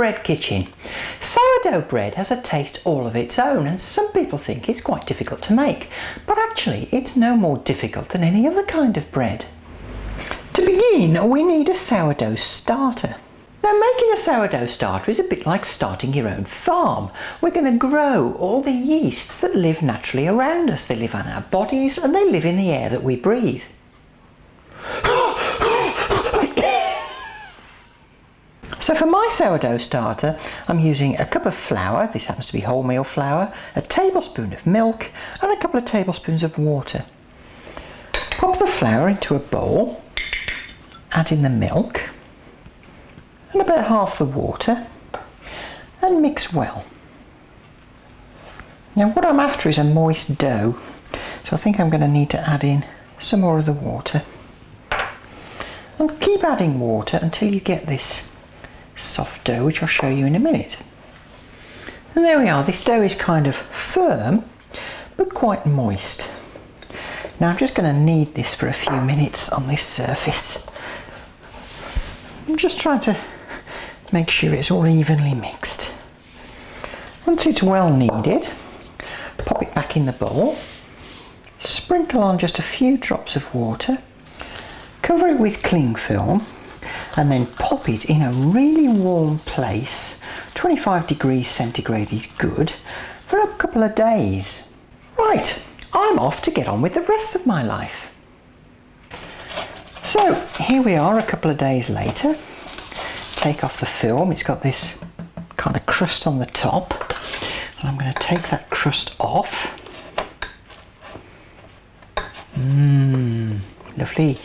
bread kitchen. Sourdough bread has a taste all of its own, and some people think it's quite difficult to make, but actually it's no more difficult than any other kind of bread. To begin, we need a sourdough starter. Now, making a sourdough starter is a bit like starting your own farm. We're going to grow all the yeasts that live naturally around us. They live on our bodies and they live in the air that we breathe. So for my sourdough starter, I'm using a cup of flour, this happens to be wholemeal flour, a tablespoon of milk and a couple of tablespoons of water. Pop the flour into a bowl, add in the milk and about half the water and mix well. Now what I'm after is a moist dough, so I think I'm going to need to add in some more of the water. And keep adding water until you get this soft dough, which I'll show you in a minute. And there we are, this dough is kind of firm but quite moist. Now I'm just going to knead this for a few minutes on this surface. I'm just trying to make sure it's all evenly mixed. Once it's well kneaded, pop it back in the bowl, sprinkle on just a few drops of water, cover it with cling film and then pop it in a really warm place. 25 degrees centigrade is good for a couple of days. Right, I'm off to get on with the rest of my life. So here we are a couple of days later. Take off the film, it's got this kind of crust on the top, and I'm going to take that crust off. Lovely.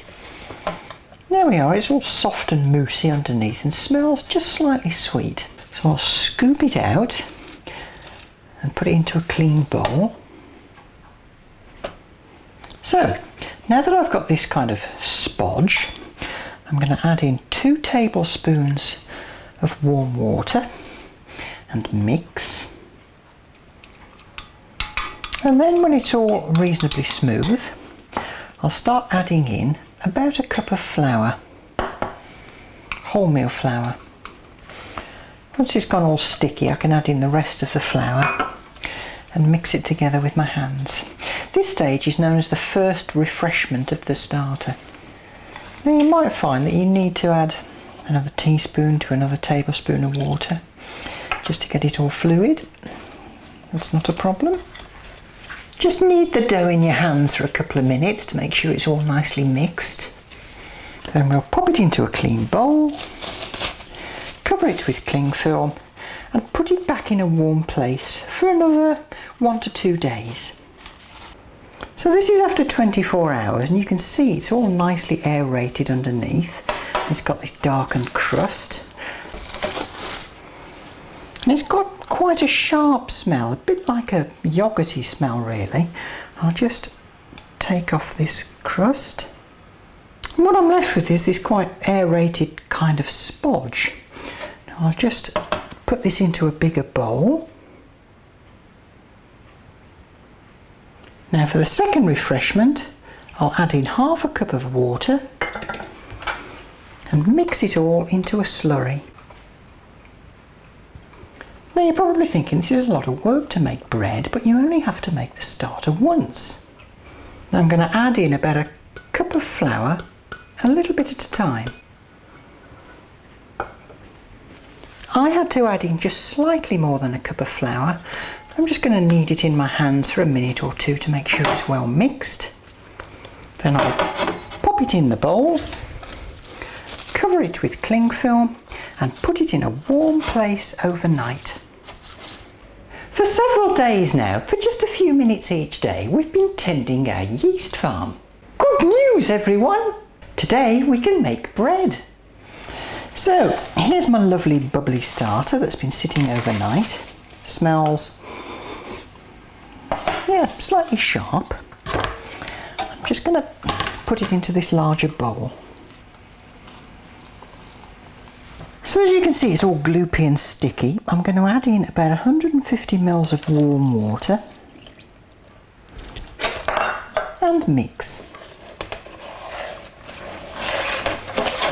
There we are, it's all soft and moussey underneath and smells just slightly sweet. So I'll scoop it out and put it into a clean bowl. So now that I've got this kind of spodge, I'm going to add in 2 tablespoons of warm water and mix. And then when it's all reasonably smooth, I'll start adding in about a cup of flour, wholemeal flour. Once it's gone all sticky, I can add in the rest of the flour and mix it together with my hands. This stage is known as the first refreshment of the starter. Now you might find that you need to add another teaspoon to another tablespoon of water just to get it all fluid. That's not a problem. Just knead the dough in your hands for a couple of minutes to make sure it's all nicely mixed. Then we'll pop it into a clean bowl, cover it with cling film and put it back in a warm place for another 1 to 2 days. So this is after 24 hours and you can see it's all nicely aerated underneath. It's got this darkened crust and it's got quite a sharp smell, a bit like a yoghurty smell really. I'll just take off this crust. And what I'm left with is this quite aerated kind of spodge. Now I'll just put this into a bigger bowl. Now for the second refreshment, I'll add in half a cup of water and mix it all into a slurry. Now you're probably thinking this is a lot of work to make bread, but you only have to make the starter once. Now I'm going to add in about a cup of flour, a little bit at a time. I had to add in just slightly more than a cup of flour. I'm just going to knead it in my hands for a minute or two to make sure it's well mixed. Then I'll pop it in the bowl, cover it with cling film and put it in a warm place overnight. For several days now, for just a few minutes each day, we've been tending our yeast farm. Good news everyone! Today we can make bread. So here's my lovely bubbly starter that's been sitting overnight. Smells, yeah, slightly sharp. I'm just going to put it into this larger bowl. So as you can see, it's all gloopy and sticky. I'm going to add in about 150 ml of warm water and mix.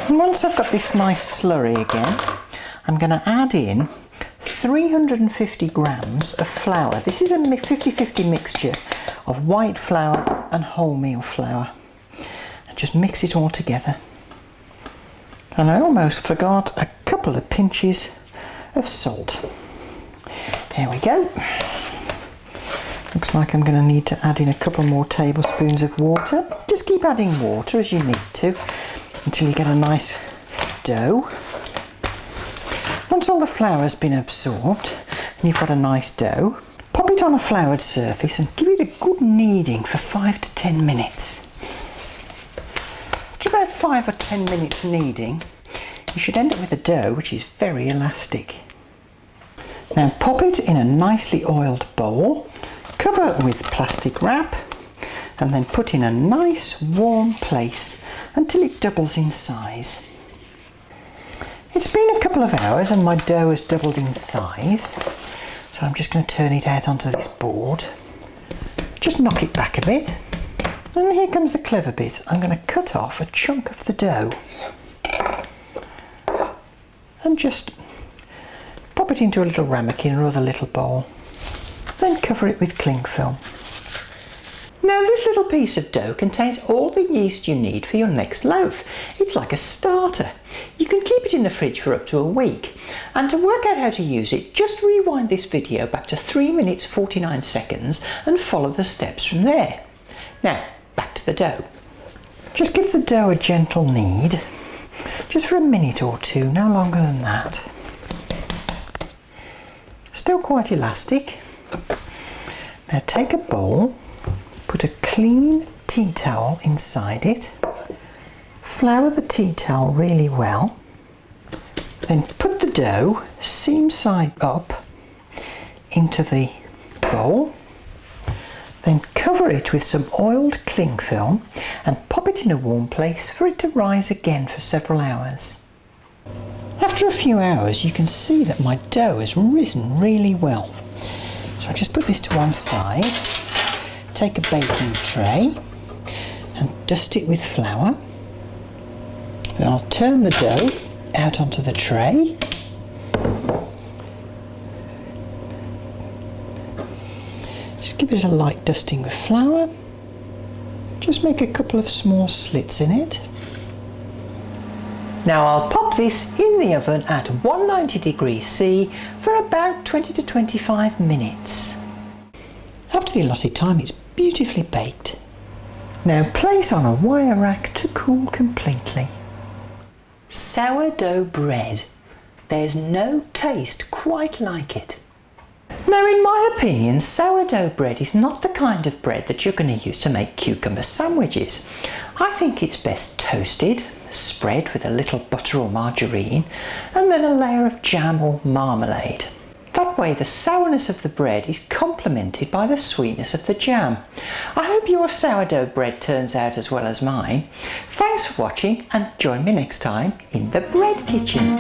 And once I've got this nice slurry again, I'm going to add in 350 grams of flour. This is a 50-50 mixture of white flour and wholemeal flour. And just mix it all together. And I almost forgot a couple of pinches of salt. There we go. Looks like I'm going to need to add in a couple more tablespoons of water. Just keep adding water as you need to until you get a nice dough. Once all the flour's been absorbed and you've got a nice dough, pop it on a floured surface and give it a good kneading for 5 to 10 minutes. After about 5 or 10 minutes kneading, you should end up with a dough which is very elastic. Now pop it in a nicely oiled bowl, cover with plastic wrap, and then put in a nice warm place until it doubles in size. It's been a couple of hours and my dough has doubled in size, so I'm just going to turn it out onto this board. Just knock it back a bit, and here comes the clever bit. I'm going to cut off a chunk of the dough and just pop it into a little ramekin or other little bowl. Then cover it with cling film. Now this little piece of dough contains all the yeast you need for your next loaf. It's like a starter. You can keep it in the fridge for up to a week. And to work out how to use it, just rewind this video back to 3 minutes 49 seconds and follow the steps from there. Now, back to the dough. Just give the dough a gentle knead, just for a minute or two, no longer than that. Still quite elastic. Now take a bowl, put a clean tea towel inside it, flour the tea towel really well, then put the dough seam side up into the bowl, then cover it with some oiled cling film and pop it in a warm place for it to rise again for several hours. After a few hours you can see that my dough has risen really well. So I just put this to one side, take a baking tray and dust it with flour. Then I'll turn the dough out onto the tray. Just give it a light dusting with flour. Just make a couple of small slits in it. Now I'll pop this in the oven at 190 degrees C for about 20 to 25 minutes. After the allotted time it's beautifully baked. Now place on a wire rack to cool completely. Sourdough bread. There's no taste quite like it. Now in my opinion, sourdough bread is not the kind of bread that you're going to use to make cucumber sandwiches. I think it's best toasted, spread with a little butter or margarine, and then a layer of jam or marmalade. That way the sourness of the bread is complemented by the sweetness of the jam. I hope your sourdough bread turns out as well as mine. Thanks for watching and join me next time in the bread kitchen.